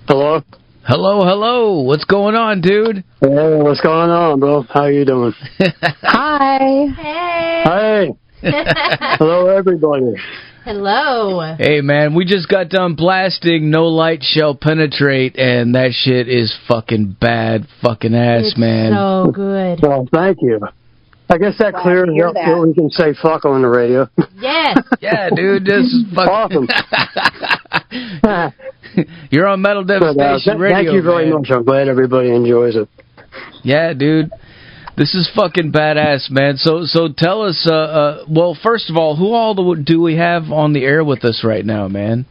Hello? Hello. What's going on, dude? Hey, what's going on, bro? How you doing? Hi. Hey. Hello, everybody. Hello. Hey, man, we just got done blasting No Light Shall Penetrate, and that shit is fucking bad fucking ass, It's man. so good. Well, thank you. I guess that clears up so we can say fuck on the radio. Yes. Yeah, dude, this is fucking... Awesome. You're on Metal Devastation Radio, thank you very man. much. I'm glad everybody enjoys it. Yeah, dude. This is fucking badass, man. So tell us, well, first of all, who all do we have on the air with us right now, man?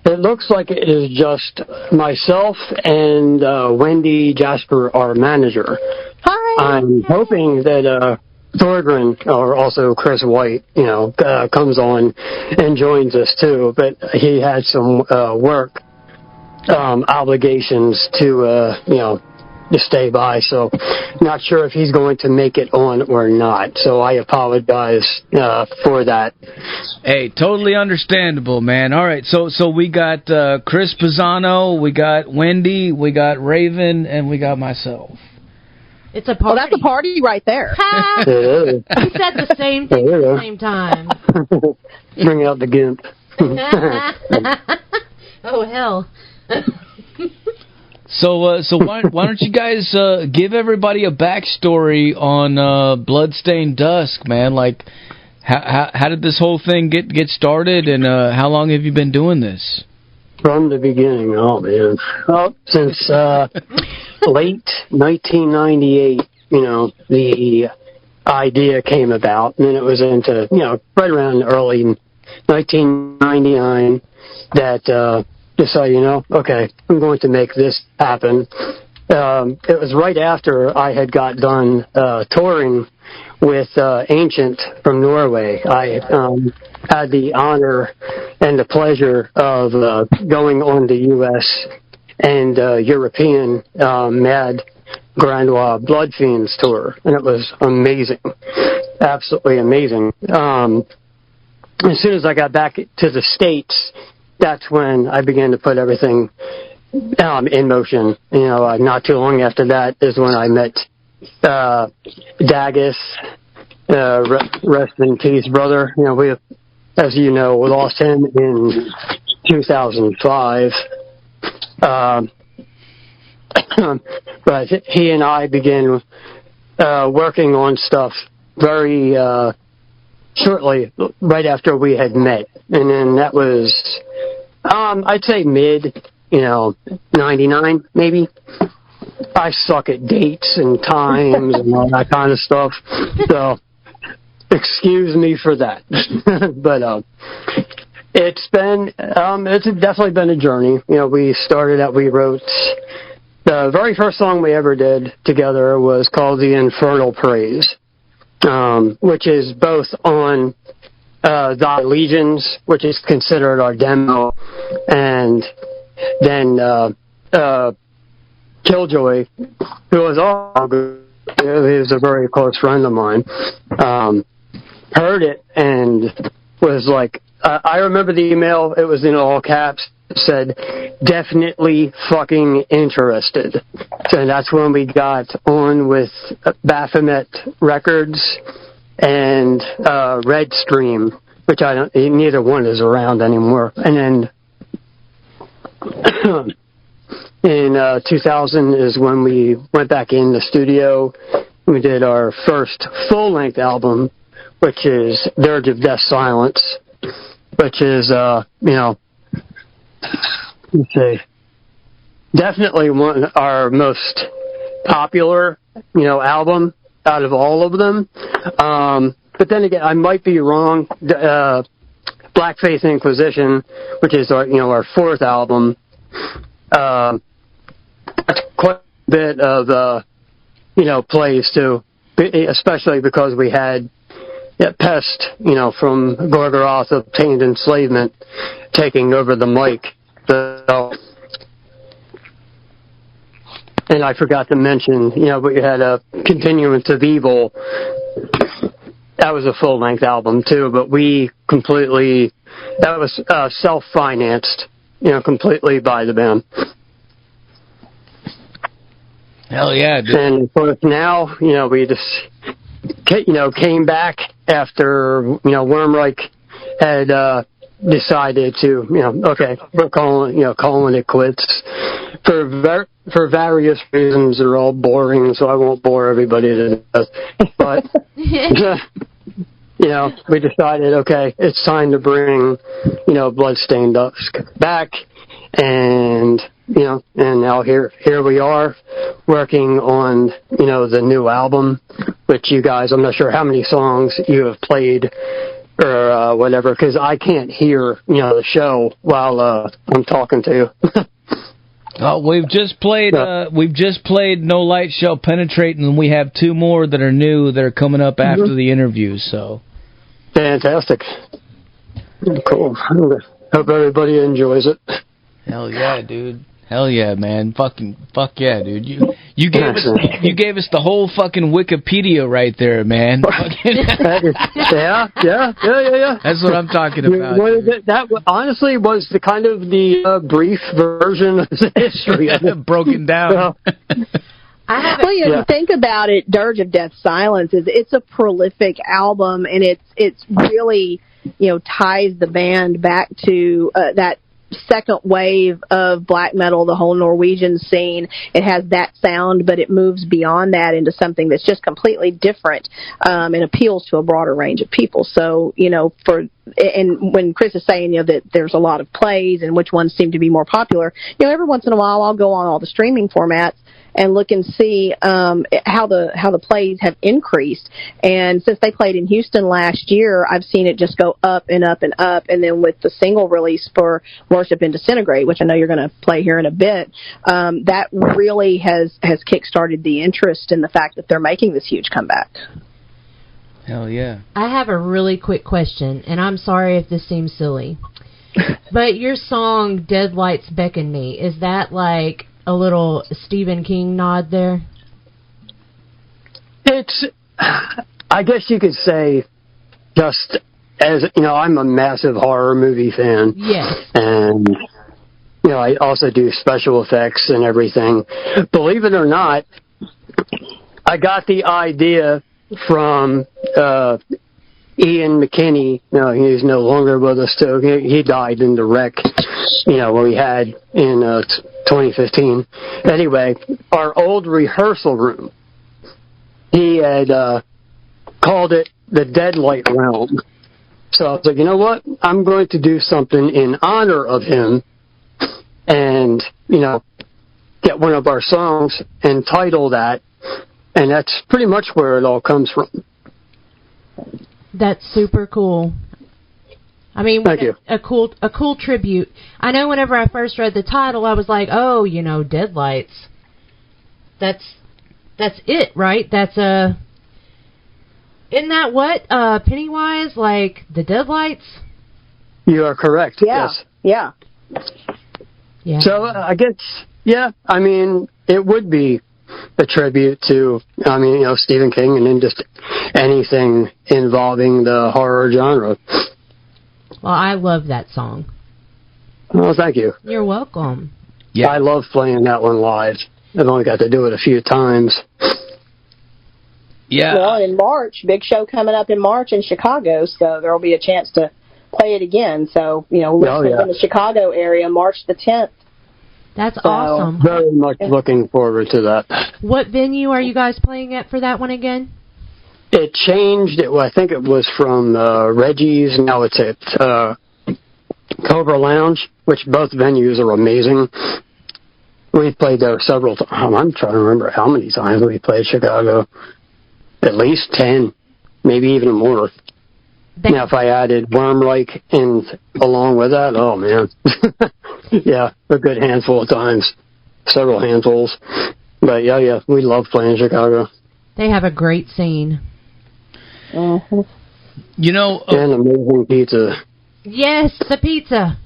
It looks like it is just myself and Wendy Jasper, our manager. Hi. I'm hoping that Thorgren, or also Chris White, comes on and joins us too. But he had some work obligations to stay by. So not sure if he's going to make it on or not. So I apologize for that. Hey, totally understandable, man. All right, so we got Chris Pisano, we got Wendy, we got Raven, and we got myself. It's a party. Well, that's a party right there. It is. We said the same thing at the same time. Bring out the gimp. Oh, hell. So why don't you guys give everybody a backstory on Bloodstained Dusk, man? Like, how did this whole thing get started, and how long have you been doing this? From the beginning, oh man. Well, since late 1998, the idea came about, and then it was into, right around early 1999 that decided, okay, I'm going to make this happen. It was right after I had got done touring with Ancient from Norway. I had the honor and the pleasure of going on the U.S. and European Mad Grandois Blood Fiends tour, and it was amazing, absolutely amazing. As soon as I got back to the States, that's when I began to put everything in motion. Not too long after that is when I met Dagus. Rest in peace, brother. We, as you know, we lost him in 2005. But he and I began working on stuff very shortly, right after we had met. And then that was, I'd say mid, 99, maybe. I suck at dates and times and all that kind of stuff. So, excuse me for that. But, it's definitely been a journey. We wrote, the very first song we ever did together was called The Infernal Praise, which is both on Thy Legions, which is considered our demo, and then Killjoy, who was he was a very close friend of mine, heard it and was like, I remember the email, it was in all caps, said, definitely fucking interested. So that's when we got on with Baphomet Records and Redstream, which neither one is around anymore. And then in 2000 is when we went back in the studio. We did our first full-length album, which is Dirge of Death Silence, which is, let's say, definitely our most popular, album out of all of them. But then again, I might be wrong. Black Faith Inquisition, which is our fourth album, that's quite a bit of, plays too, especially because we had Pest, from Gorgoroth of Pained Enslavement taking over the mic. And I forgot to mention, we had a Continuance of Evil. That was a full-length album too, but that was self-financed. completely by the band. Hell yeah, dude. And of course now, we just, came back after, Wormreich had decided to, okay, we're calling it quits for various reasons. They're all boring, so I won't bore everybody to death. But we decided, okay, it's time to bring, Stained Dusk back, and and now here we are working on, the new album, which you guys, I'm not sure how many songs you have played or whatever, because I can't hear, the show while I'm talking to you. Oh, we've just played No Light Shall Penetrate, and we have 2 more that are new that are coming up after the interview. So fantastic, cool. Hope everybody enjoys it. Hell yeah, dude. Hell yeah, man. Fuck yeah, dude. You gave us the whole fucking Wikipedia right there, man. Yeah. That's what I'm talking about. That honestly was the kind of the brief version of the history of it. Broken down. You think about it, Dirge of Death Silence it's a prolific album, and it's really ties the band back to that second wave of black metal, the whole Norwegian scene. It has that sound, but it moves beyond that into something that's just completely different, and appeals to a broader range of people. So, and when Chris is saying, that there's a lot of plays and which ones seem to be more popular, every once in a while I'll go on all the streaming formats and look and see how the plays have increased. And since they played in Houston last year, I've seen it just go up and up and up. And then with the single release for Worship and Disintegrate, which I know you're going to play here in a bit, that really has kick-started the interest in the fact that they're making this huge comeback. Hell yeah. I have a really quick question, and I'm sorry if this seems silly. But your song, Dead Lights Beckon Me, is that like a little Stephen King nod there? It's, I guess you could say, just as, I'm a massive horror movie fan. Yes. And, I also do special effects and everything. Believe it or not, I got the idea from Ian McKinney. He's no longer with us, too. He died in the wreck, we had in 2015. Anyway, our old rehearsal room, he had called it the Deadlight Realm. So I was like, you know what? I'm going to do something in honor of him and, get one of our songs and title that. And that's pretty much where it all comes from. That's super cool. I mean, thank you. A cool tribute. I know whenever I first read the title, I was like, oh, Deadlights. That's it, right? That's isn't that what Pennywise, like the Deadlights? You are correct. Yeah. Yes. Yeah. So I guess, I mean, it would be a tribute to, Stephen King, and then just anything involving the horror genre. Well, I love that song. Well, thank you. You're welcome. Yeah. I love playing that one live. I've only got to do it a few times. Yeah. Well, in March, big show coming up in March in Chicago, so there will be a chance to play it again. So, listeners in the Chicago area, March the 10th. That's awesome. Very much looking forward to that. What venue are you guys playing at for that one again? It changed. I think it was from Reggie's. Now it's at Cobra Lounge, which both venues are amazing. We've played there several times. I'm trying to remember how many times we played Chicago. At least 10, maybe even more. Now, if I added Wormreich in along with that, oh, man. Yeah, a good handful of times. Several handfuls. But, yeah, we love playing Chicago. They have a great scene. Mm-hmm. And amazing pizza. Yes, the pizza.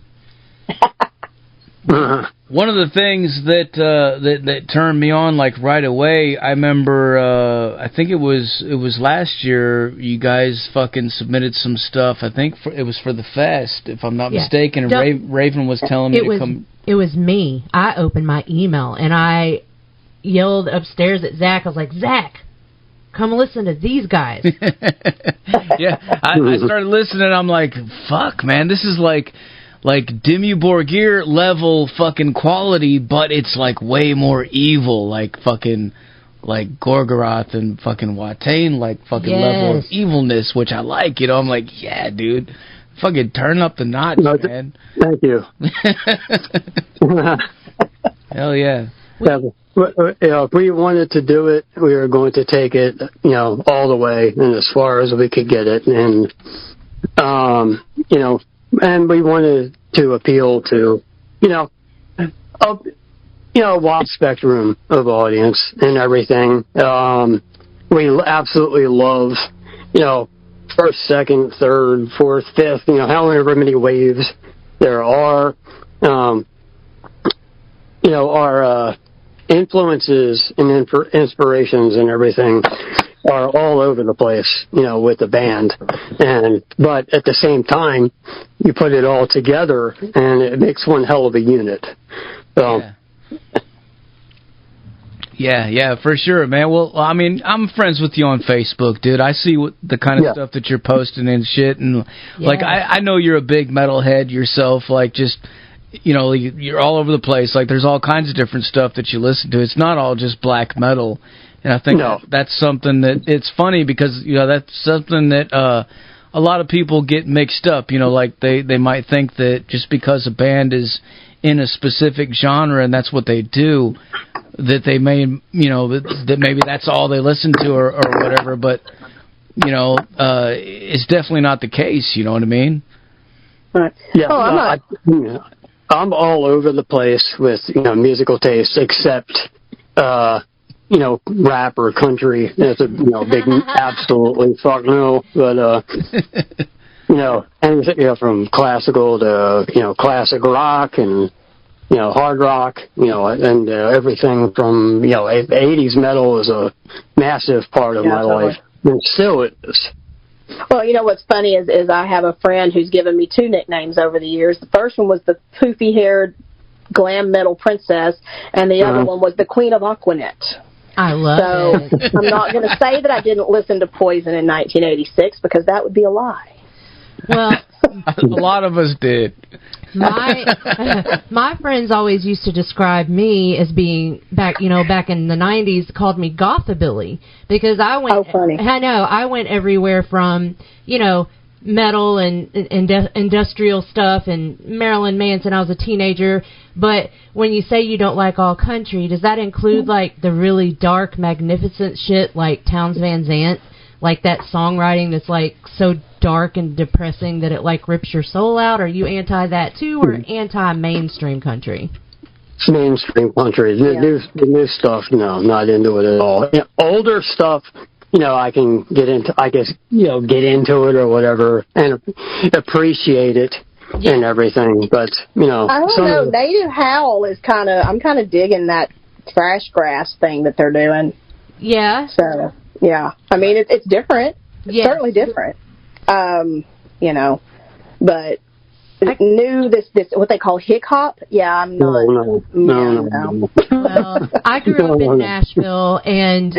One of the things that turned me on like right away, I remember I think it was last year you guys fucking submitted some stuff. I think it was for the fest, if I'm not mistaken. And Raven was telling me to come. It was me. I opened my email and I yelled upstairs at Zach. I was like, Zach, come listen to these guys. Yeah, I started listening. And I'm like, fuck, man, this is like Dimmu Borgir level fucking quality, but it's like way more evil, like fucking like Gorgoroth and fucking Watain, like fucking level of evilness, which I like. I'm like, yeah, dude, fucking turn up the notch, man. Thank you. Hell yeah. If we wanted to do it, we were going to take it, all the way and as far as we could get it, and and we wanted to appeal to, a wide spectrum of audience and everything. We absolutely love, first, second, third, fourth, fifth, however many waves there are. Our influences and inspirations and everything are all over the place, with the band. But at the same time, you put it all together and it makes one hell of a unit. So. Yeah, for sure, man. Well, I mean, I'm friends with you on Facebook, dude. I see the kind of stuff that you're posting and shit. And, like, I know you're a big metalhead yourself, like, just, you're all over the place. Like, there's all kinds of different stuff that you listen to. It's not all just black metal. And I think that's something that, it's funny because, that's something that a lot of people get mixed up. Like, they might think that just because a band is in a specific genre and that's what they do, that they may, that maybe that's all they listen to or whatever, but, it's definitely not the case, you know what I mean? Right. Yeah, I'm all over the place with, musical tastes, except, rap or country. That's a, big, absolutely fuck no, but, anything, from classical to, classic rock and, hard rock, and everything from, 80s metal is a massive part of my life. And still is. Well, what's funny is I have a friend who's given me two nicknames over the years. The first one was the poofy-haired glam metal princess, and the other one was the Queen of Aquanet. I love it. I'm not going to say that I didn't listen to Poison in 1986 because that would be a lie. Well, a lot of us did. My friends always used to describe me as being back in the 90s, called me Gothabilly because I went. Oh, funny. I know I went everywhere from metal and industrial stuff and Marilyn Manson. I was a teenager, but when you say you don't like all country, does that include like the really dark, magnificent shit like Townes Van Zandt? Like that songwriting that's like so dark and depressing that it like rips your soul out? Are you anti that too, or anti-mainstream country? Mainstream country. The new stuff, no, not into it at all. Older stuff, I can get into, I guess, get into it or whatever and appreciate it and everything. But, I don't know. Native Howl is I'm kind of digging that thrash grass thing that they're doing. Yeah. So. Yeah, I mean it's different. It's certainly different. But this what they call hick hop. Yeah, I'm not. No. Well, I grew up in Nashville, and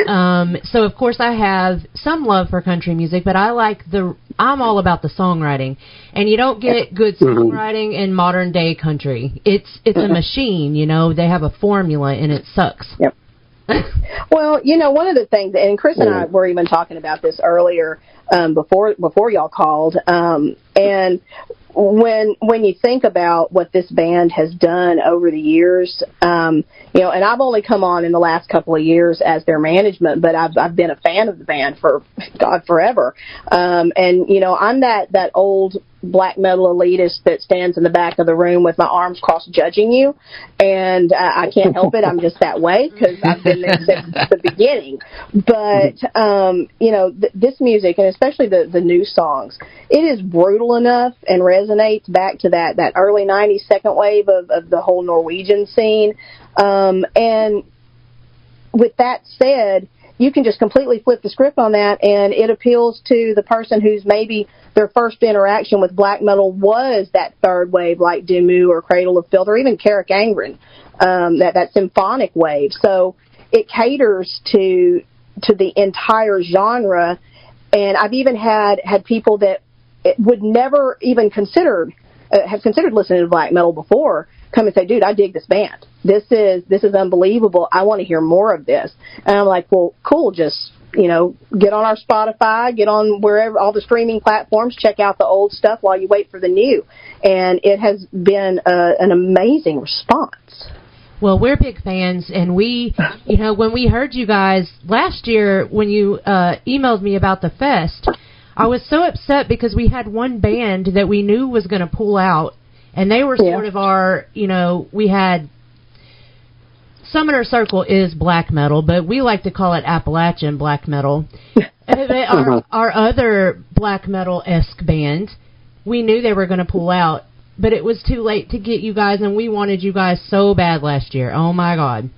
so of course I have some love for country music, but I'm all about the songwriting, and you don't get good songwriting in modern day country. It's a machine, They have a formula, and it sucks. Yep. Well, one of the things, and Chris and I were even talking about this earlier before y'all called, and when you think about what this band has done over the years, and I've only come on in the last couple of years as their management, but I've been a fan of the band for God forever, and I'm that old black metal elitist that stands in the back of the room with my arms crossed judging you, and I can't help it. I'm just that way because I've been there since the beginning. But this music, and especially the new songs, it is brutal enough and resonates back to that early 90s second wave of the whole Norwegian scene. And with that said, you can just completely flip the script on that, and it appeals to the person who's maybe their first interaction with black metal was that third wave, like Dimmu or Cradle of Filth, or even Carrick Angren, that symphonic wave. So it caters to the entire genre, and I've even had people that would never even have considered listening to black metal before come and say, dude, I dig this band. This is unbelievable. I want to hear more of this. And I'm like, well, cool. Just, get on our Spotify, get on wherever, all the streaming platforms, check out the old stuff while you wait for the new. And it has been an amazing response. Well, we're big fans, and we, when we heard you guys last year, when you emailed me about the fest, I was so upset because we had one band that we knew was going to pull out, and they were sort of our, we had, Summoner Circle is black metal, but we like to call it Appalachian black metal. Our other black metal-esque band, we knew they were going to pull out, but it was too late to get you guys, and we wanted you guys so bad last year. Oh, my God.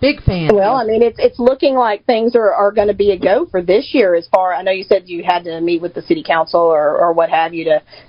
Big fan. Well, I mean, it's looking like things are going to be a go for this year. As far, I know you said you had to meet with the city council or what have you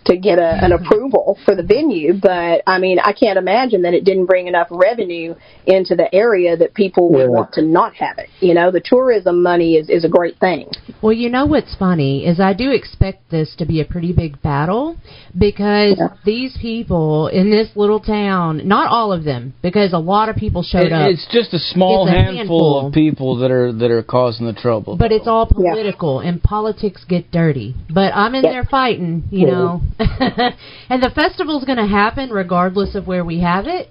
to get an approval for the venue, but I mean, I can't imagine that it didn't bring enough revenue into the area that people would want to not have it. The tourism money is a great thing. Well, what's funny is I do expect this to be a pretty big battle because these people in this little town, not all of them, because a lot of people showed up. It's just a small handful of people that are causing the trouble. But it's all political, and politics get dirty. But I'm in there fighting, know. And the festival's going to happen regardless of where we have it,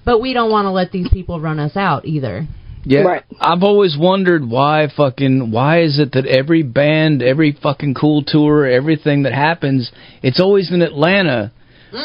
but we don't want to let these people run us out either. Yeah, right. I've always wondered why is it that every band, every fucking cool tour, everything that happens, it's always in Atlanta.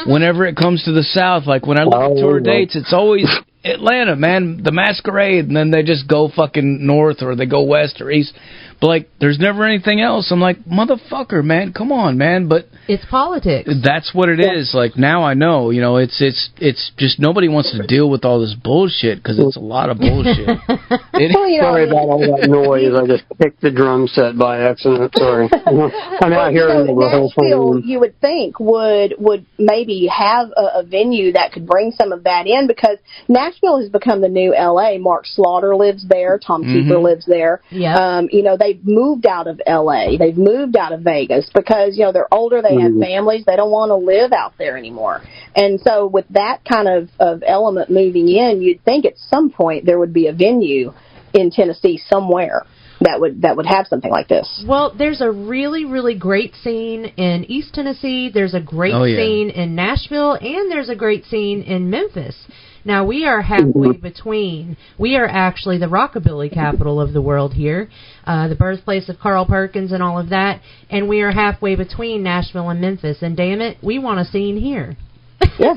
Whenever it comes to the South, like when I look at tour dates, it's always Atlanta, man, the Masquerade, and then they just go fucking north or they go west or east. But, like, there's never anything else. I'm like, motherfucker, man, come on, man. But it's politics. That's what it is. Like, now I know, it's just nobody wants to deal with all this bullshit because it's a lot of bullshit. Sorry about all that noise. I just picked the drum set by accident. Sorry. I'm out here in the Nashville, you would think would maybe have a venue that could bring some of that in, because Nashville has become the new L.A. Mark Slaughter lives there. Tom Keeper lives there. Yeah. They've moved out of L.A. They've moved out of Vegas because, they're older, they have families, they don't want to live out there anymore. And so with that kind of element moving in, you'd think at some point there would be a venue in Tennessee somewhere that would have something like this. Well, there's a really, really great scene in East Tennessee, there's a great scene in Nashville, and there's a great scene in Memphis. Now, we are halfway between. We are actually the rockabilly capital of the world here, the birthplace of Carl Perkins and all of that, and we are halfway between Nashville and Memphis, and damn it, we want a scene here. Yeah,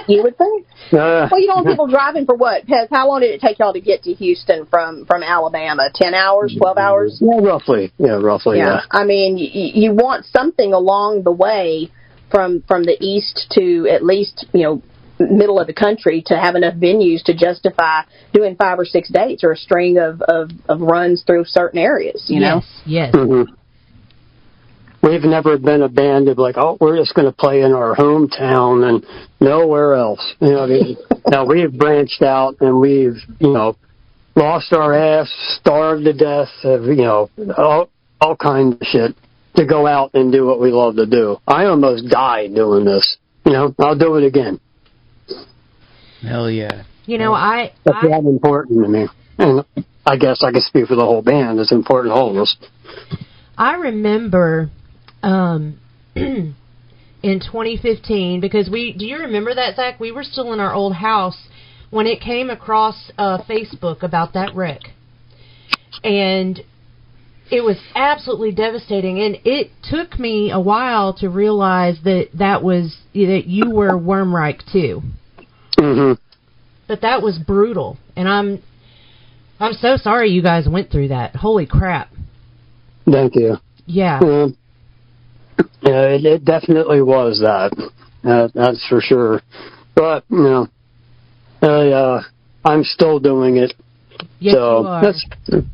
you would think. Well, you don't want people driving for what? Pez, how long did it take y'all to get to Houston from Alabama? 10 hours, 12 hours? Yeah, roughly. Yeah. I mean, you want something along the way from the east to at least, middle of the country to have enough venues to justify doing 5 or 6 dates or a string of runs through certain areas, Yes. Mm-hmm. We've never been a band of like, we're just going to play in our hometown and nowhere else. Now we've branched out and we've, lost our ass, starved to death, all kinds of shit to go out and do what we love to do. I almost died doing this. I'll do it again. Hell yeah. That's that important to me. And I guess I can speak for the whole band. It's important to all of us. I remember in 2015, because do you remember that, Zach? We were still in our old house when it came across Facebook about that wreck. And It was absolutely devastating, and it took me a while to realize that you were Wormreich too. Mm-hmm. But that was brutal, and I'm so sorry you guys went through that. Holy crap! Thank you. Yeah. It definitely was that. That's for sure. But I'm still doing it. Yes, so you are. That's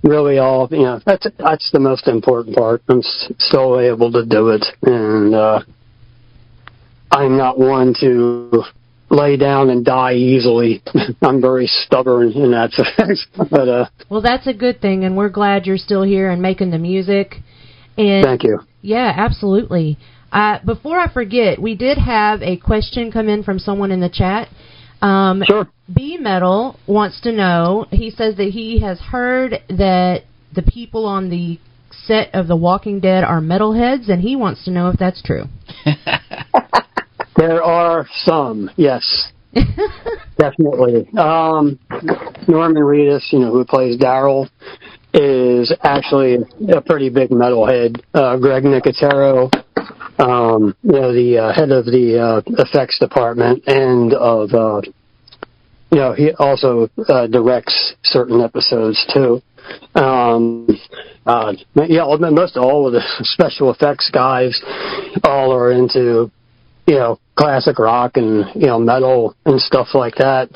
really all. That's the most important part. I'm still able to do it, and I'm not one to lay down and die easily. I'm very stubborn in that sense. But well, that's a good thing, and we're glad you're still here and making the music. And thank you. Yeah, absolutely. Before I forget, we did have a question come in from someone in the chat. Sure. B Metal wants to know, he says that he has heard that the people on the set of The Walking Dead are metalheads, and he wants to know if that's true. There are some, yes. Definitely. Norman Reedus, who plays Daryl, is actually a pretty big metalhead. Greg Nicotero, the head of the effects department, and of he also directs certain episodes too. Most all of the special effects guys all are into classic rock and metal and stuff like that.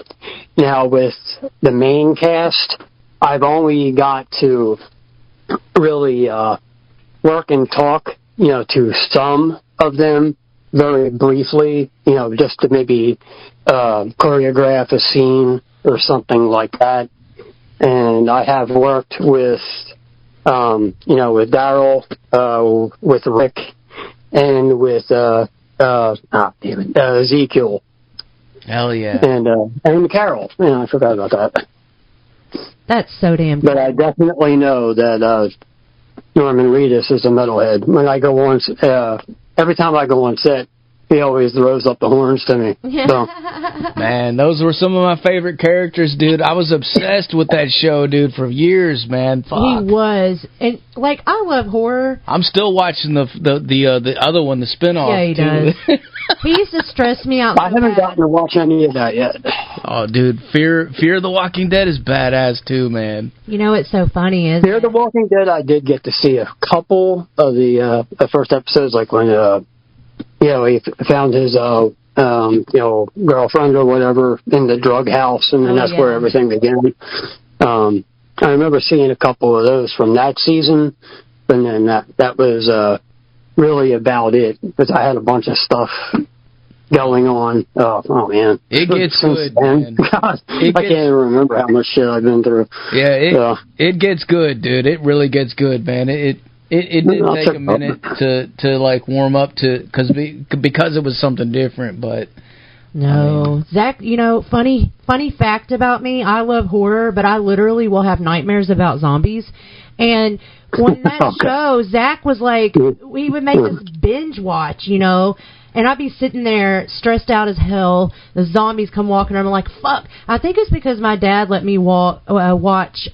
Now with the main cast, I've only got to really work and talk to some of them very briefly, just to maybe choreograph a scene or something like that. And I have worked with with Daryl, with Rick, and with Ezekiel. Hell yeah. And Carol. I forgot about that. That's so damn good. But I definitely know that Norman Reedus is a metalhead. When I go on, every time I go on set, he always throws up the horns to me. So. Man, those were some of my favorite characters, dude. I was obsessed with that show, dude, for years, man. Fuck. He was. And, I love horror. I'm still watching the other one, the spinoff. Yeah, he does. He used to stress me out. I haven't gotten to watch any of that yet. Oh, dude, Fear of the Walking Dead is badass, too, man. What's so funny is... Fear of the Walking Dead, I did get to see a couple of the first episodes, like when... he found his, girlfriend or whatever in the drug house, and then that's where everything began. I remember seeing a couple of those from that season, and then that was really about it, because I had a bunch of stuff going on. Oh man. It gets good, man. God, I can't even remember how much shit I've been through. Yeah, it gets good, dude. It really gets good, man. It did take a minute to warm up to because it was something different, but no. Zach, funny fact about me, I love horror, but I literally will have nightmares about zombies. And when that show, Zach was like, we would make this binge watch, and I'd be sitting there stressed out as hell. The zombies come walking, and I'm like, fuck. I think it's because my dad let me watch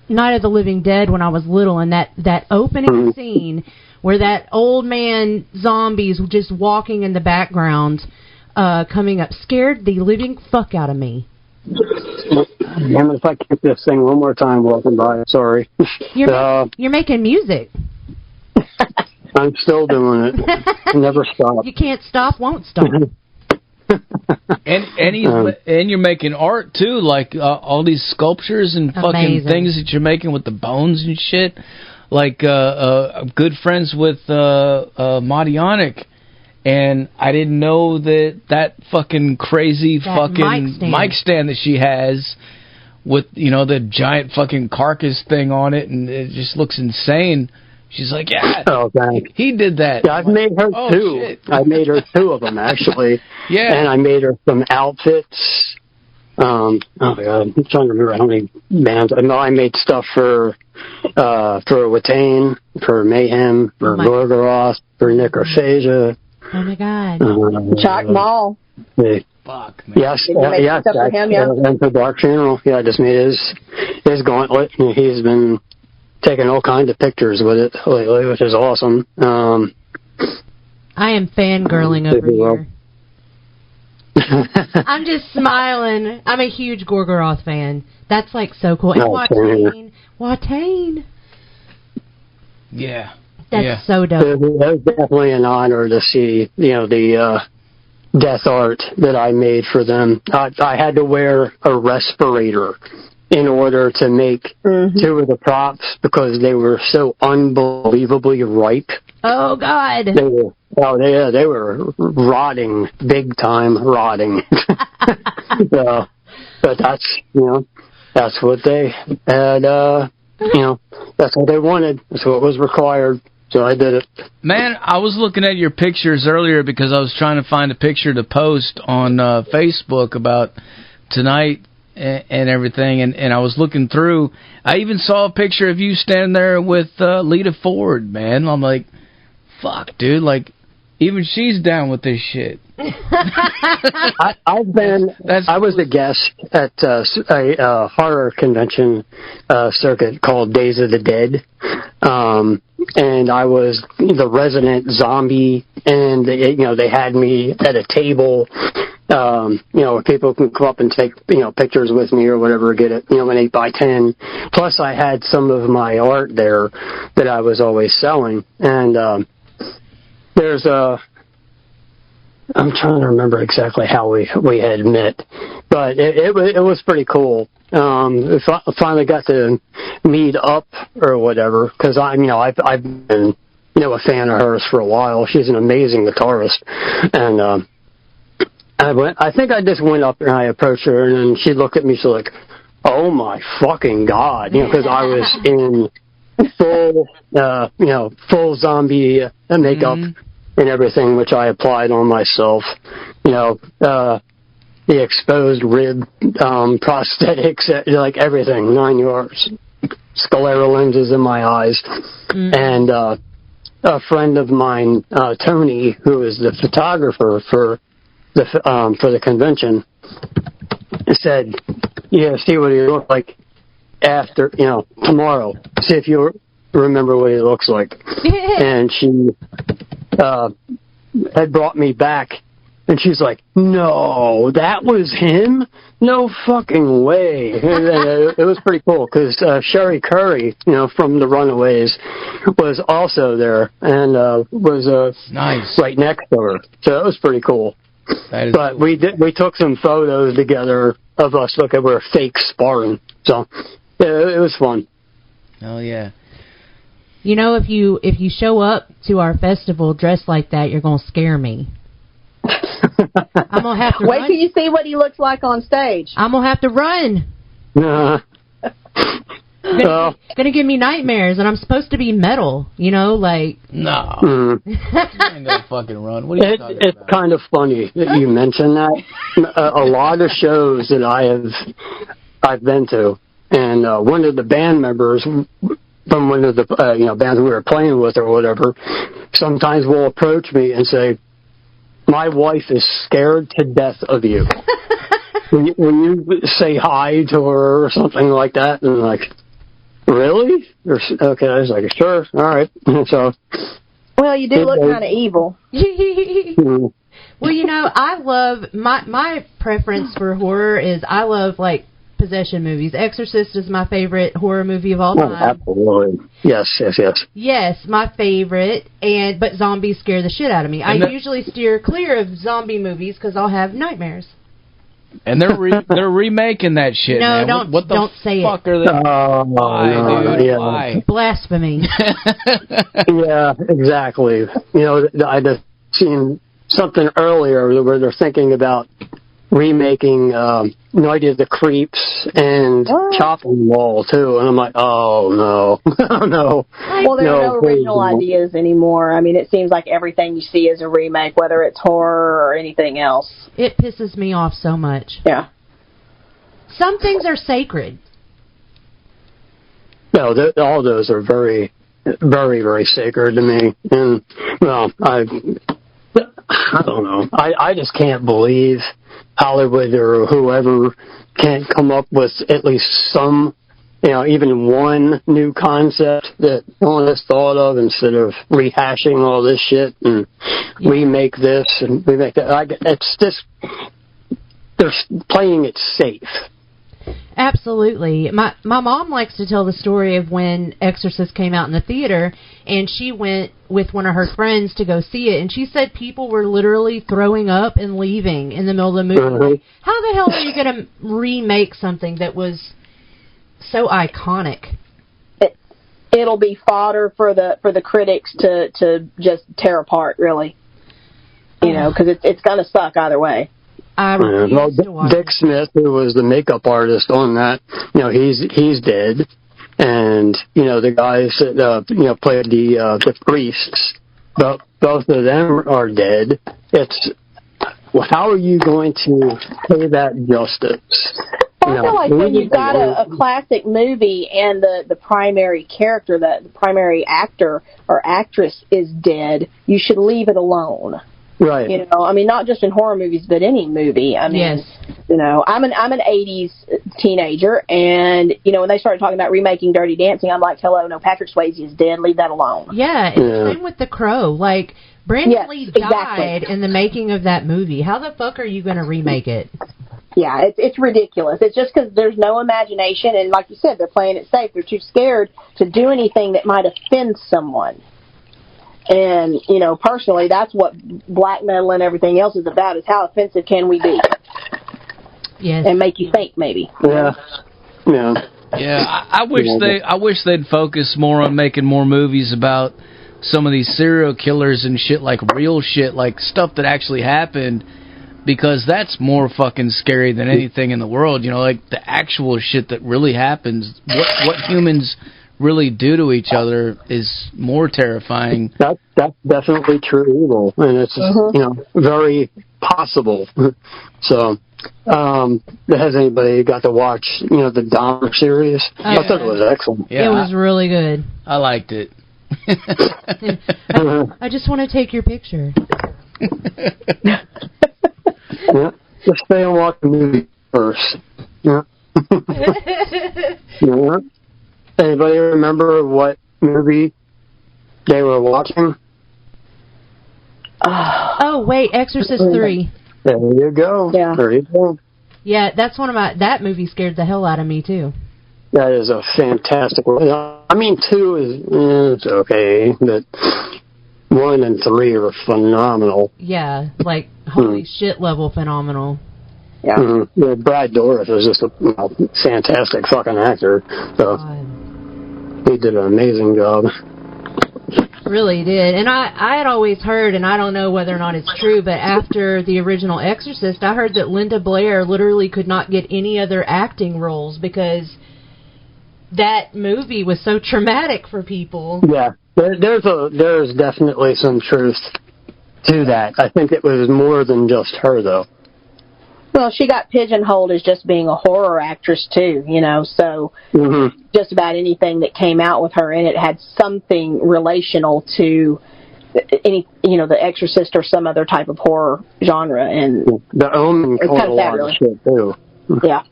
Night of the Living Dead when I was little, and that opening scene where that old man zombies just walking in the background coming up scared the living fuck out of me. Damn, if I keep this thing one more time walking by, sorry. You're making music. I'm still doing it. Never stop. You can't stop, won't stop. And you're making art too, like all these sculptures and fucking things that you're making with the bones and shit. Like I'm good friends with Madionic, and I didn't know that fucking crazy mic stand that she has with the giant fucking carcass thing on it, and it just looks insane. She's like, yeah, he did that. Yeah, I've made her two. Shit. I made her two of them, actually. Yeah. And I made her some outfits. Oh, my God. I'm trying to remember how many bands. I know I made stuff for Watain, for Mayhem, for Gorgoroth, for Necrophagia. Oh, my God. Jack Mall. Fuck, man. Yes, and for Dark Funeral. Yeah, I just made his gauntlet. He's been taking all kinds of pictures with it lately, which is awesome. I am fangirling over here. I'm just smiling. I'm a huge Gorgoroth fan. That's like so cool. And Watain. Yeah. That's so dope. It was definitely an honor to see, the death art that I made for them. I had to wear a respirator in order to make two of the props because they were so unbelievably ripe. Oh God! They were rotting, big time rotting. So, but that's what they had. That's what they wanted. That's what was required. So I did it. Man, I was looking at your pictures earlier because I was trying to find a picture to post on Facebook about tonight and everything, and I was looking through. I even saw a picture of you standing there with Lita Ford, man. I'm like, fuck, dude, like, even she's down with this shit. I was a guest at a horror convention circuit called Days of the Dead, and I was the resident zombie, and they had me at a table, where people can come up and take pictures with me or whatever, get it, an 8x10. Plus, I had some of my art there that I was always selling, and there's I'm trying to remember exactly how we had met, but it was pretty cool. I finally got to meet up or whatever, because I've been a fan of hers for a while. She's an amazing guitarist, and I think I just went up and I approached her, and then she looked at me, she's like, "Oh my fucking God," because I was in full zombie makeup. And everything, which I applied on myself, the exposed rib prosthetics, like everything, 9 yards, sclera lenses in my eyes, and a friend of mine, Tony, who is the photographer for the convention, said, "Yeah, see what he looks like after, tomorrow. See if you remember what he looks like." And she had brought me back, and she's like, "No, that was him? No fucking way." And it was pretty cool, because Sherry Curry, from the Runaways, was also there, and was nice right next to her. So it was pretty cool. But cool. we took some photos together of us. Look, we were fake sparring. So it was fun. Oh yeah. If you show up to our festival dressed like that, you're gonna scare me. I'm gonna have to wait till you see what he looks like on stage. I'm gonna have to run. Gonna give me nightmares, and I'm supposed to be metal. Like no. You ain't gonna fucking run. What are you talking about? It's kind of funny that you mention that. A lot of shows that I've been to, and one of the band members from one of the bands we were playing with or whatever, sometimes will approach me and say, "My wife is scared to death of you." when you say hi to her or something like that, and I'm like, "Really?" Okay, I was like, "Sure, all right." So, well, you do look kind of evil. Well, I love my preference for horror is I love like possession movies. Exorcist is my favorite horror movie of all time. Absolutely. Yes. Yes, my favorite. But zombies scare the shit out of me. I usually steer clear of zombie movies because I'll have nightmares. And they're remaking that shit. No, man. don't say fuck it. Are they? Why, dude? Yeah. Why? Blasphemy. Yeah, exactly. I just seen something earlier where they're thinking about remaking Night of the Creeps and Chopping Mall too, and I'm like, oh no, no. Well, there are no original ideas anymore. I mean, it seems like everything you see is a remake, whether it's horror or anything else. It pisses me off so much. Yeah. Some things are sacred. No, all those are very, very, very sacred to me, and I don't know. I just can't believe Hollywood or whoever can't come up with at least some even one new concept that no one has thought of instead of rehashing all this shit and remake this and remake that. It's just, they're playing it safe. Absolutely. My mom likes to tell the story of when Exorcist came out in the theater, and she went with one of her friends to go see it, and she said people were literally throwing up and leaving in the middle of the movie. Like, how the hell are you going to remake something that was so iconic? It'll be fodder for the critics to just tear apart, really. Because it's going to suck either way. Dick Smith, who was the makeup artist on that, he's dead, and the guys that played the priests, both of them are dead. How are you going to pay that justice? I feel like when you've got a classic movie and the primary character, the primary actor or actress is dead, you should leave it alone. Right. Not just in horror movies, but any movie. I'm an 80s teenager, and, when they started talking about remaking Dirty Dancing, I'm like, hello, no, Patrick Swayze is dead, leave that alone. Yeah, it's the same with The Crow. Like, Brandon Lee died in the making of that movie. How the fuck are you going to remake it? Yeah, it's ridiculous. It's just because there's no imagination, and like you said, they're playing it safe. They're too scared to do anything that might offend someone. And, personally, that's what black metal and everything else is about, is how offensive can we be? Yes. And make you think, maybe. Yeah. Yeah. Yeah, I wish they'd focus more on making more movies about some of these serial killers and shit, like real shit, like stuff that actually happened, because that's more fucking scary than anything in the world, like the actual shit that really happens. What humans really do to each other is more terrifying. That's definitely true evil, and it's very possible. So, has anybody got to watch the Dahmer series? I thought it was excellent. Yeah, it was really good. I liked it. I just want to take your picture. Yeah, just stay and watch the movie first. Yeah. Yeah. Anybody remember what movie they were watching? Oh, wait, Exorcist 3. There you go. Yeah. There you go. Yeah, that's that movie scared the hell out of me, too. That is a fantastic one. 2 is okay, but 1 and 3 are phenomenal. Yeah, like, holy shit level phenomenal. Yeah. Mm-hmm. Yeah, Brad Dourif is just a fantastic fucking actor. So he did an amazing job. Really did. And I had always heard, and I don't know whether or not it's true, but after the original Exorcist, I heard that Linda Blair literally could not get any other acting roles because that movie was so traumatic for people. Yeah, there's definitely some truth to that. I think it was more than just her, though. Well, she got pigeonholed as just being a horror actress, too, so just about anything that came out with her in it had something relational to any, The Exorcist or some other type of horror genre. And The Omen caught a lot of shit, too. Yeah,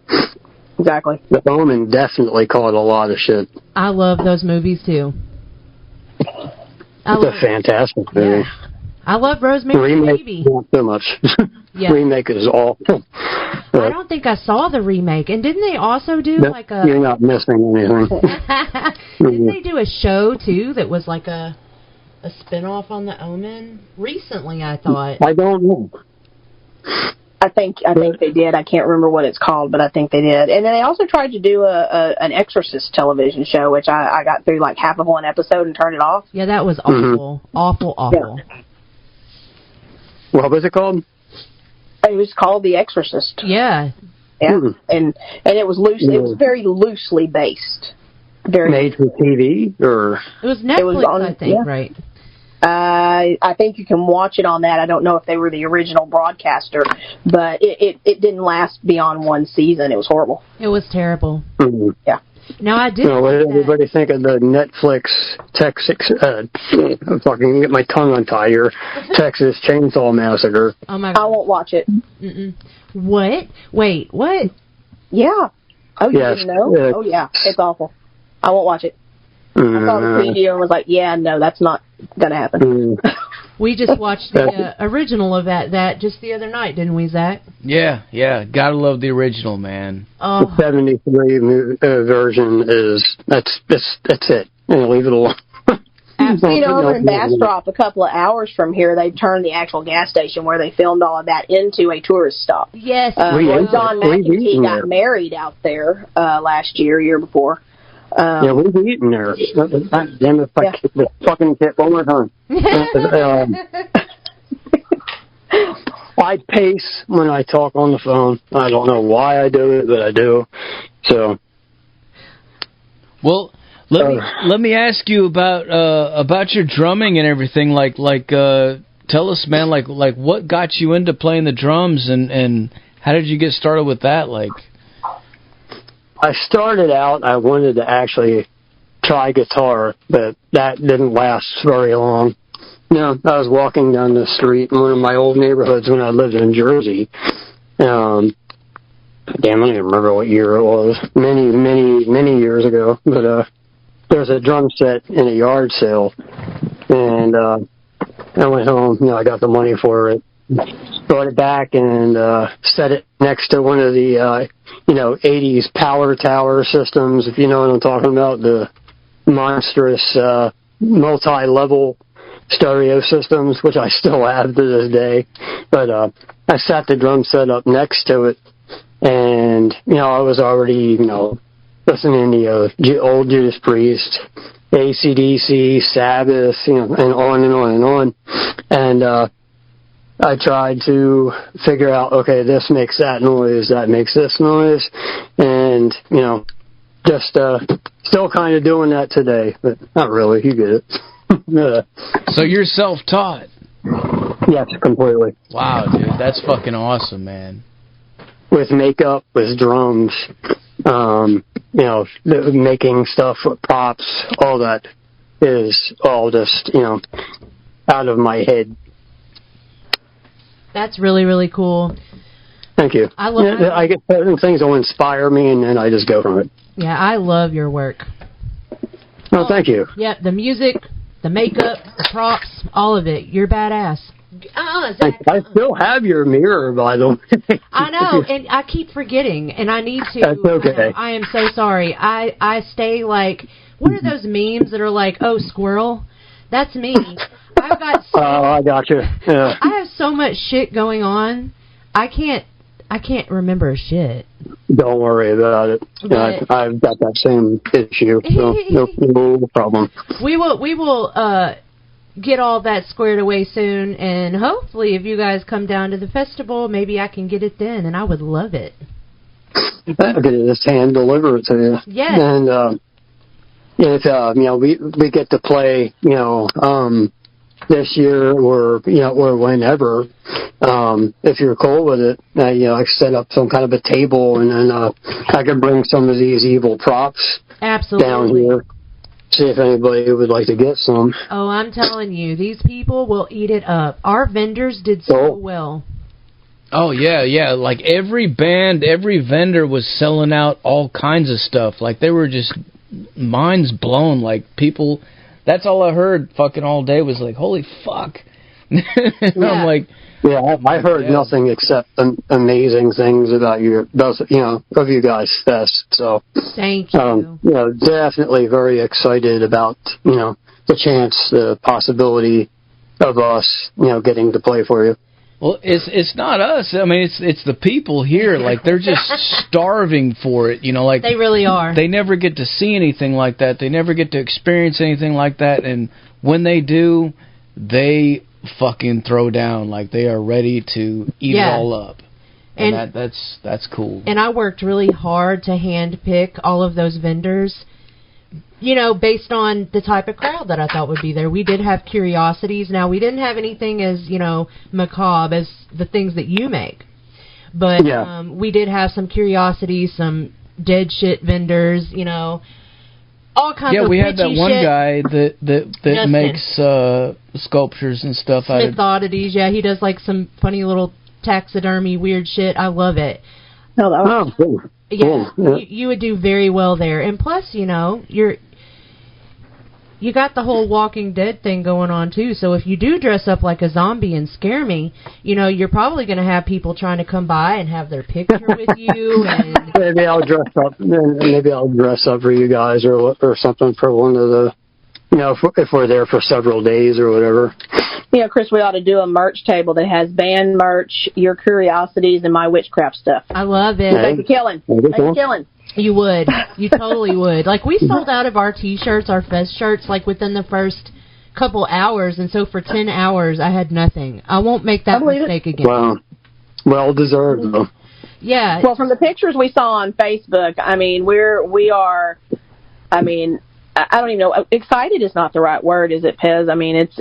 exactly. The Omen definitely caught a lot of shit. I love those movies, too. It's a fantastic movie. Yeah. I love Rosemary's Baby. Not so much. Yeah. Remake is awful. I don't think I saw the remake. And didn't they also do like a... You're not missing anything. Didn't they do a show, too, that was like a spinoff on The Omen? Recently, I thought. I don't know. I think they did. I can't remember what it's called, but I think they did. And then they also tried to do an Exorcist television show, which I got through like half of one episode and turned it off. Yeah, that was awful. Awful. Yeah. What was it called? It was called The Exorcist. Yeah. Yeah, and it was loose. It was very loosely based. Very made for TV, or it was Netflix, I think, right? I think you can watch it on that. I don't know if they were the original broadcaster, but it didn't last beyond one season. It was horrible. It was terrible. Mm-hmm. Yeah. No, I did. What did everybody think of the Netflix I'm fucking get my tongue untied here. Texas Chainsaw Massacre. Oh my God! I won't watch it. Mm-mm. What? Wait, what? Yeah. Oh, you Yes. didn't know? Oh, yeah. It's awful. I won't watch it. I saw the preview and was like, yeah, no, that's not going to happen. We just watched the original of that just the other night, didn't we, Zach? Yeah. Gotta love the original, man. The 73 version is, that's it. Leave it alone. You know, over in Bastrop, a couple of hours from here, they turned the actual gas station where they filmed all of that into a tourist stop. Yes. John McEntee got married out there last year before. Yeah, we've eaten there. Damn it, if I kick this fucking kid one more time. I pace when I talk on the phone. I don't know why I do it, but I do. So. Well, let me ask you about your drumming and everything. Like tell us, man. Like what got you into playing the drums, and how did you get started with that? Like. I started out, I wanted to actually try guitar, but that didn't last very long. You know, I was walking down the street in one of my old neighborhoods when I lived in Jersey. Damn, I don't even remember what year it was. Many years ago. But there was a drum set in a yard sale, and I went home. You know, I got the money for it. Brought it back and set it next to one of the 80s power tower systems, if you know what I'm talking about, the monstrous multi-level stereo systems, which I still have to this day. But I sat the drum set up next to it, and I was already listening to old Judas Priest, AC/DC, Sabbath, and on and on and on, and I tried to figure out, okay, this makes that noise, that makes this noise, and, just still kind of doing that today, but not really, you get it. So you're self-taught? Yes, completely. Wow, dude, that's fucking awesome, man. With makeup, with drums, making stuff with props, all that is all just, out of my head. That's really, really cool. Thank you. I get certain things that will inspire me, and then I just go from it. Yeah, I love your work. Oh, thank you. Yeah, the music, the makeup, the props, all of it. You're badass. Zach. I still have your mirror, by the way. I know, and I keep forgetting, and I need to. That's okay. I am so sorry. I stay like, what are those memes that are like, oh, squirrel? That's me. I've got I got you. Yeah. I have so much shit going on. I can't remember shit. Don't worry about it. I've got that same issue, so no problem. We will get all that squared away soon, and hopefully if you guys come down to the festival, maybe I can get it then, and I would love it. I'll get it just hand deliver it to you. Yes. And if we get to play, this year or whenever, if you're cool with it, I set up some kind of a table, and then I can bring some of these evil props down here. See if anybody would like to get some. Oh, I'm telling you, these people will eat it up. Our vendors did so well. Oh, yeah. Like every band, every vendor was selling out all kinds of stuff. Like they were just minds blown. Like people, that's all I heard fucking all day was like, holy fuck. I'm like, yeah, I heard nothing except amazing things about of you guys fest. So thank you. Definitely very excited about the chance, the possibility of us getting to play for you. Well, it's not us. I mean, it's the people here. Like they're just starving for it. Like they really are. They never get to see anything like that. They never get to experience anything like that. And when they do, they fucking throw down. Like they are ready to eat it all up. And that's cool. And I worked really hard to hand pick all of those vendors. Based on the type of crowd that I thought would be there. We did have curiosities. Now, we didn't have anything as, macabre as the things that you make. But we did have some curiosities, some dead shit vendors, all kinds of we had that one shit. guy that makes sculptures and stuff. Smith Oddities, he does like some funny little taxidermy weird shit. I love it. Oh, cool. Yeah, you would do very well there. And plus, you got the whole Walking Dead thing going on, too. So if you do dress up like a zombie and scare me, you're probably going to have people trying to come by and have their picture with you. And maybe I'll dress up. Maybe I'll dress up for you guys or something for one of the, if we're there for several days or whatever. Chris, we ought to do a merch table that has band merch, your curiosities, and my witchcraft stuff. I love it. Make a killing. Make a killing. You would. You totally would. Like, we sold out of our T-shirts, our Fest shirts, like, within the first couple hours, and so for 10 hours, I had nothing. I won't make that mistake again. Wow. Well deserved, though. Yeah. Well, from the pictures we saw on Facebook, I don't even know. Excited is not the right word, is it, Pez? I mean, it's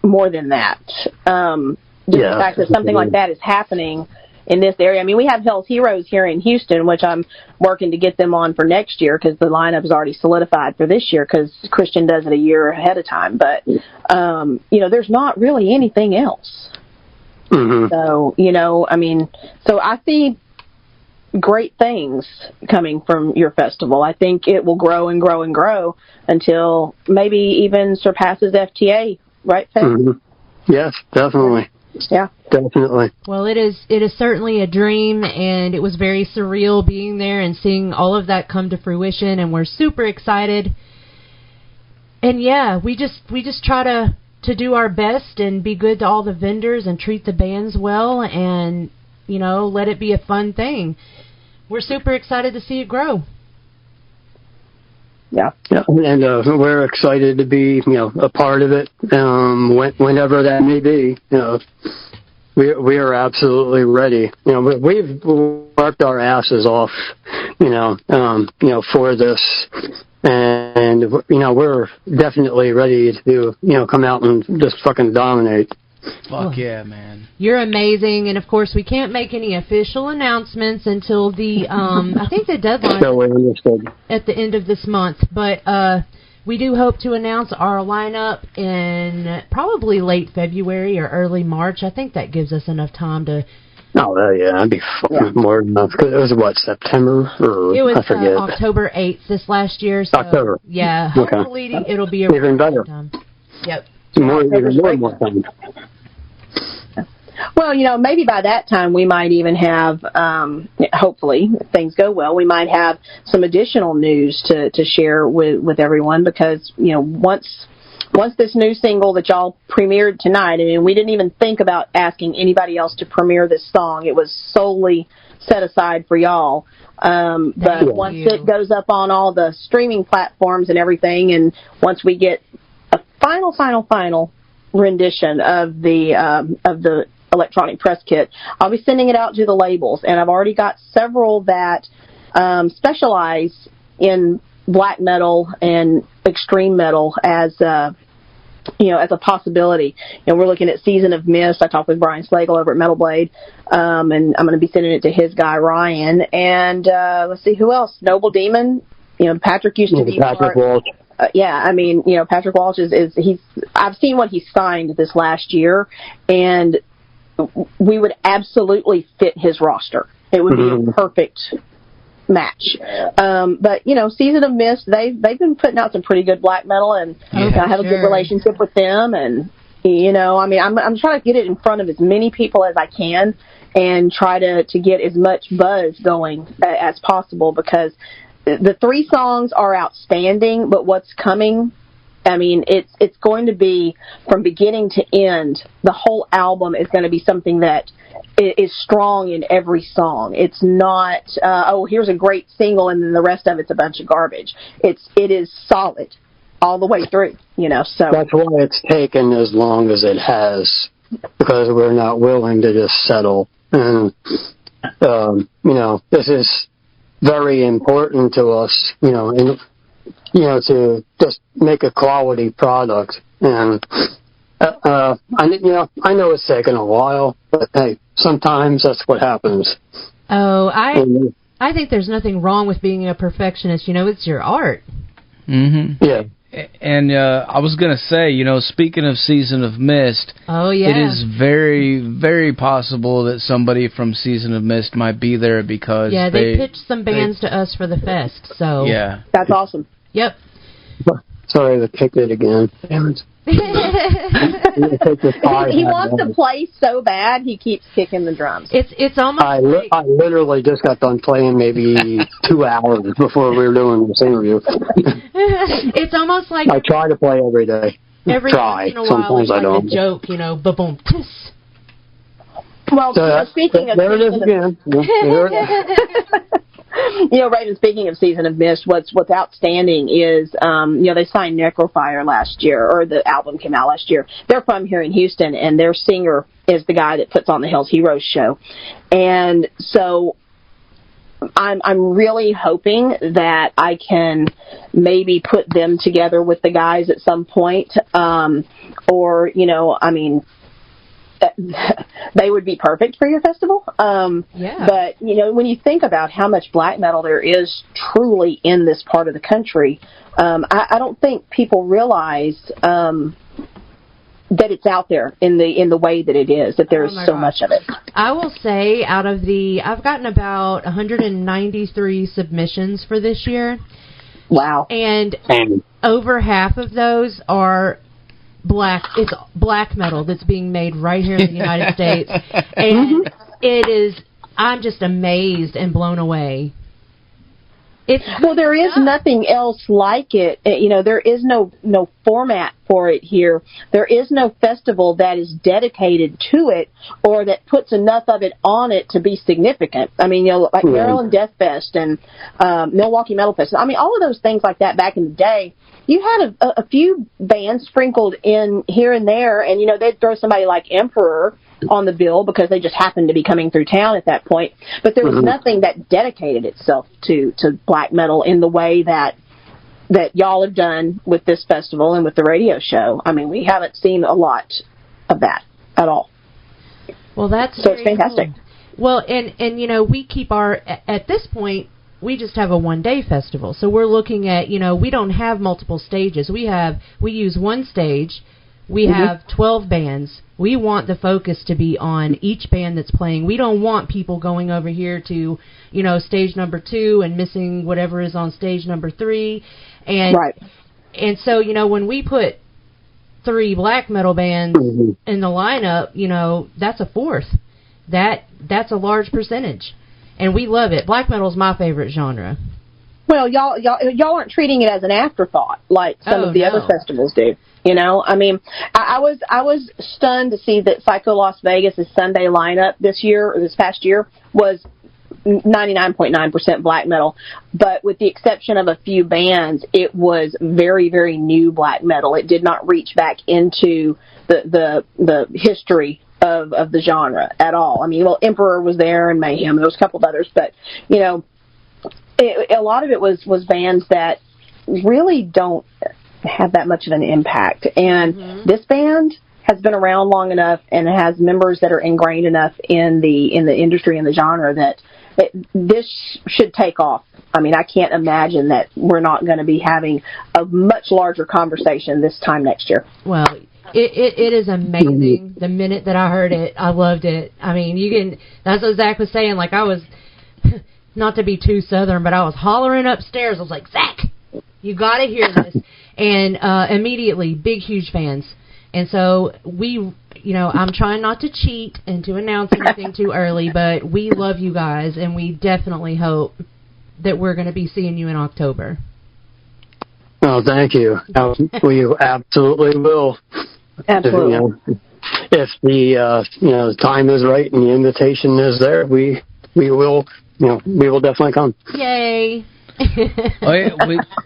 more than that. The fact that something like that is happening in this area. I mean, we have Hell's Heroes here in Houston, which I'm working to get them on for next year because the lineup is already solidified for this year because Christian does it a year ahead of time. But, there's not really anything else. Mm-hmm. So, so I see great things coming from your festival. I think it will grow and grow and grow until maybe even surpasses FTA, right, Faye? Mm-hmm. Yes, definitely. Yeah. Definitely. Well, it is certainly a dream, and it was very surreal being there and seeing all of that come to fruition, and we're super excited. And yeah, we just try to do our best and be good to all the vendors and treat the bands well and, let it be a fun thing. We're super excited to see it grow. Yeah. And we're excited to be, a part of it, whenever that may be. We are absolutely ready. We've worked our asses off, for this, and we're definitely ready to, come out and just fucking dominate. Fuck yeah, man. You're amazing, and of course we can't make any official announcements until the I think the deadline at the end of this month, but we do hope to announce our lineup in probably late February or early March. I think that gives us enough time to... Oh, yeah, that'd be fucking more than enough. It was, September? It was I forget. October 8th this last year. So, October. Yeah, hopefully it'll be even better. Time. Yep. Even more time. Well, maybe by that time we might even have, hopefully, if things go well, we might have some additional news to share with everyone because, once this new single that y'all premiered tonight, we didn't even think about asking anybody else to premiere this song. It was solely set aside for y'all. But once it goes up on all the streaming platforms and everything, and once we get a final rendition of the electronic press kit, I'll be sending it out to the labels, and I've already got several that specialize in black metal and extreme metal as a possibility. We're looking at Season of Mist. I talked with Brian Slagle over at Metal Blade, and I'm going to be sending it to his guy Ryan, and let's see who else. Noble Demon. Patrick used to be Patrick Walsh. Patrick Walsh I've seen what he signed this last year, and we would absolutely fit his roster. It would be a perfect match. But Season of Mist, they've been putting out some pretty good black metal, and I have a good relationship with them. And I'm trying to get it in front of as many people as I can, and try to get as much buzz going as possible because the 3 songs are outstanding. But what's coming? It's going to be from beginning to end. The whole album is going to be something that is strong in every song. It's not, here's a great single and then the rest of it's a bunch of garbage. It is solid all the way through, so. That's why it's taken as long as it has, because we're not willing to just settle. And, this is very important to us, to just make a quality product. And, I know it's taken a while, but hey, sometimes that's what happens. Oh, I think there's nothing wrong with being a perfectionist. It's your art. Mm-hmm. Yeah. And I was going to say, speaking of Season of Mist, oh yeah, it is very, very possible that somebody from Season of Mist might be there because they pitched some bands to us for the fest. So yeah, that's awesome. Yep. Sorry to pick it again. He wants to play so bad, he keeps kicking the drums. It's almost I literally just got done playing maybe 2 hours before we were doing this interview. It's almost like I try to play every day. Every once in a while, sometimes I don't. A joke, ba-boom, tiss. Well, speaking of there it is again. Raven, speaking of Season of Mist, what's outstanding is, they signed Necrofire last year, or the album came out last year. They're from here in Houston, and their singer is the guy that puts on the Hell's Heroes show. And so I'm really hoping that I can maybe put them together with the guys at some point, they would be perfect for your festival. Yeah. But, when you think about how much black metal there is truly in this part of the country, I don't think people realize that it's out there in the way that it is, that there's so much of it. I will say I've gotten about 193 submissions for this year. Wow. And over half of those are it's black metal that's being made right here in the United States. And I'm just amazed and blown away. There is nothing else like it. There is no format for it here. There is no festival that is dedicated to it or that puts enough of it on it to be significant. I mean, like Maryland Death Fest and Milwaukee Metal Fest. I mean, all of those things like that back in the day, you had a few bands sprinkled in here and there, and, they'd throw somebody like Emperor on the bill because they just happened to be coming through town at that point. But there was nothing that dedicated itself to black metal in the way that y'all have done with this festival and with the radio show. I mean, we haven't seen a lot of that at all. Well, so it's fantastic. Cool. Well, and we keep at this point, we just have a one-day festival. So we're looking at, we don't have multiple stages. We use one stage. We have 12 bands. We want the focus to be on each band that's playing. We don't want people going over here to, stage number 2 and missing whatever is on stage number 3. And so, when we put 3 black metal bands in the lineup, that's a fourth. That's a large percentage. And we love it. Black metal is my favorite genre. Well, y'all aren't treating it as an afterthought like some of the other festivals do. I mean, I was stunned to see that Psycho Las Vegas' Sunday lineup this past year was 99.9% black metal, but with the exception of a few bands, it was very, very new black metal. It did not reach back into the history of the genre at all. I mean, Emperor was there and Mayhem. There was a couple of others, but a lot of it was bands that really don't have that much of an impact. And this band has been around long enough and has members that are ingrained enough in the industry and the genre that this should take off. I mean, I can't imagine that we're not going to be having a much larger conversation this time next year. Well, it is amazing. The minute that I heard it, I loved it. I mean, that's what Zach was saying. Like, I was, not to be too Southern, but I was hollering upstairs. I was like, Zach, you got to hear this. And immediately, big, huge fans. And so I'm trying not to cheat and to announce anything too early, but we love you guys, and we definitely hope that we're going to be seeing you in October. Oh, thank you. We absolutely will. Absolutely. If the time is right and the invitation is there, we will definitely come. Yay.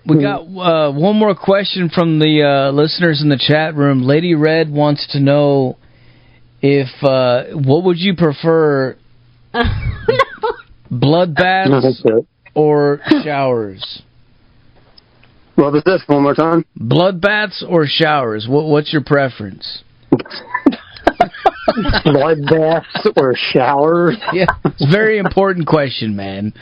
we got one more question from the listeners in the chat room. Lady Red wants to know if what would you prefer, bloodbaths or showers? What was this? One more time. Bloodbaths or showers? What's your preference? Bloodbaths or showers? Yeah, it's a very important question, man.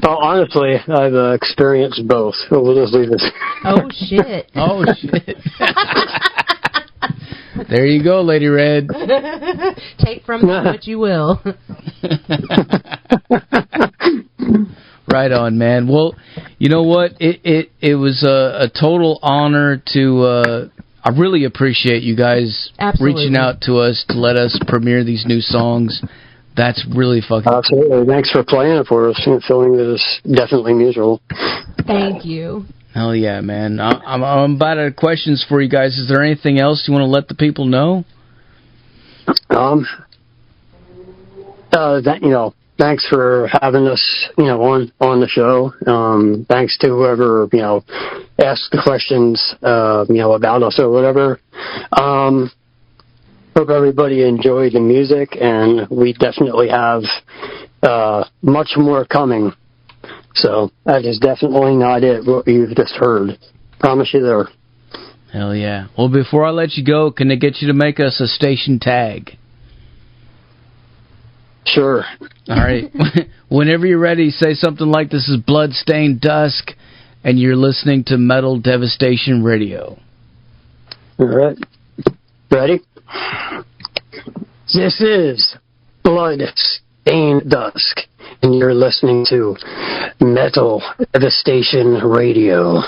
Well, honestly, I've experienced both. So we'll just leave it. Oh, shit. Oh, shit. There you go, Lady Red. Take from them what you will. Right on, man. Well, you know what? It was a total honor to... I really appreciate you guys reaching out to us to let us premiere these new songs. That's really fucking Absolutely. Thanks for playing it for us and feeling that it's definitely musical. Thank you. Hell yeah, man. I'm about out of questions for you guys. Is there anything else you want to let the people know? Thanks for having us, on the show. Thanks to whoever, asked the questions, about us or whatever. Hope everybody enjoyed the music, and we definitely have much more coming. So that is definitely not it, what you've just heard. Promise you there. Hell yeah. Well, before I let you go, can I get you to make us a station tag? Sure. All right. Whenever you're ready, say something like, "This is Bloodstained Dusk, and you're listening to Metal Devastation Radio." All right. Ready? This is Bloodstained Dusk, and you're listening to Metal Devastation Radio.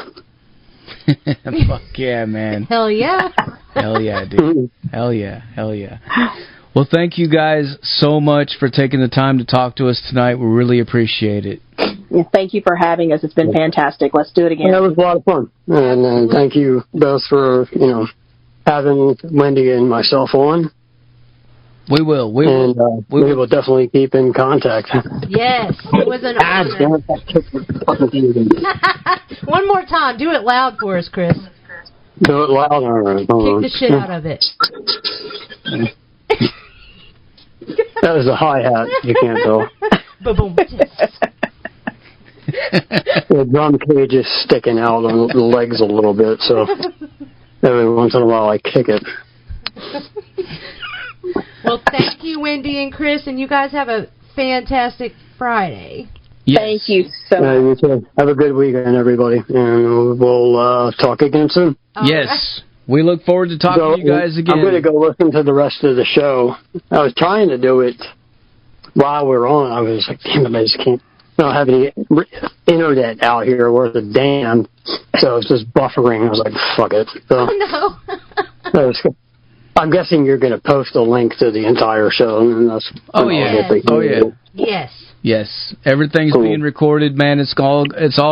Fuck yeah, man. Hell yeah. Hell yeah, dude. Hell yeah. Hell yeah. Well, thank you guys so much for taking the time to talk to us tonight. We really appreciate it. Yeah, thank you for having us. It's been fantastic. Let's do it again. Yeah, it was a lot of fun. And thank you both for, having Wendy and myself on. We will. We will definitely keep in contact. Yes, it was an honor. One more time. Do it loud for us, Chris. Do it loud. All right. Kick the shit out of it. That was a hi-hat. You can't tell. Boom. The drum cage is sticking out on the legs a little bit, so every once in a while I kick it. Well, thank you, Wendy and Chris, and you guys have a fantastic Friday. Yes. Thank you so much. You too. Have a good weekend, everybody, and we'll talk again soon. Yes. Right. We look forward to talking to you guys again. I'm going to go listen to the rest of the show. I was trying to do it while we're on. I was like, damn it, I just can't. I don't have any internet out here worth a damn. So it's just buffering. I was like, fuck it. So, no. I'm guessing you're going to post a link to the entire show. And that's Yes. Yes. Everything's being recorded, man. It's all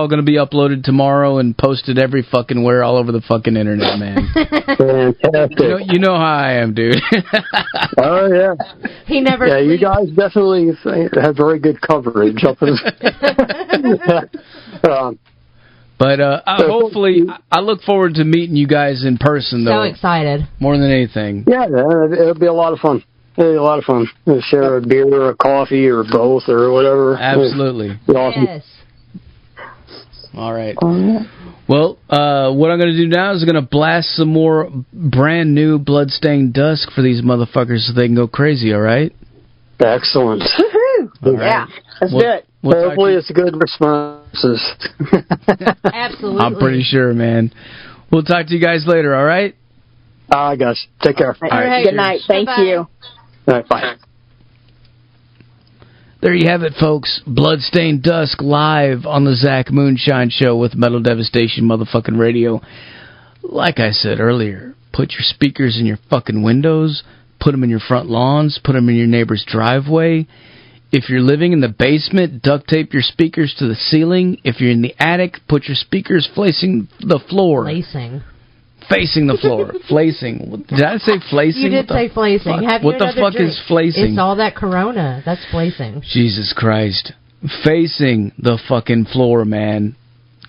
going to be uploaded tomorrow and posted every fucking where all over the fucking internet, man. Fantastic. You know how I am, dude. Oh, yeah. He never Yeah, sleeps. you guys definitely have very good coverage. But hopefully, I look forward to meeting you guys in person, though. So excited. More than anything. Yeah, it'll be a lot of fun. It'll be a lot of fun. We'll share a beer or a coffee or both or whatever. Absolutely. Awesome. Yes. All right. Well, what I'm going to do now is I'm going to blast some more brand new Bloodstained Dusk for these motherfuckers so they can go crazy, all right? Excellent. Woohoo! Yeah, let's do it. Hopefully it's good responses. Absolutely. I'm pretty sure, man. We'll talk to you guys later, all right? Guys, take care. All right. Good night. Thank you. All right, bye. There you have it, folks. Bloodstained Dusk live on the Zach Moonshine Show with Metal Devastation motherfucking radio. Like I said earlier, put your speakers in your fucking windows, put them in your front lawns, put them in your neighbor's driveway. If you're living in the basement, duct tape your speakers to the ceiling. If you're in the attic, put your speakers facing the floor. Facing the floor. Flacing. Did I say flacing? You did say flacing. What the fuck is flacing? It's all that Corona. That's flacing. Jesus Christ. Facing the fucking floor, man.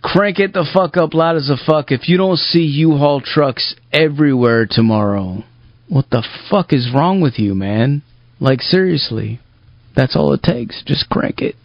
Crank it the fuck up loud as a fuck if you don't see U-Haul trucks everywhere tomorrow. What the fuck is wrong with you, man? Like, seriously. That's all it takes. Just crank it.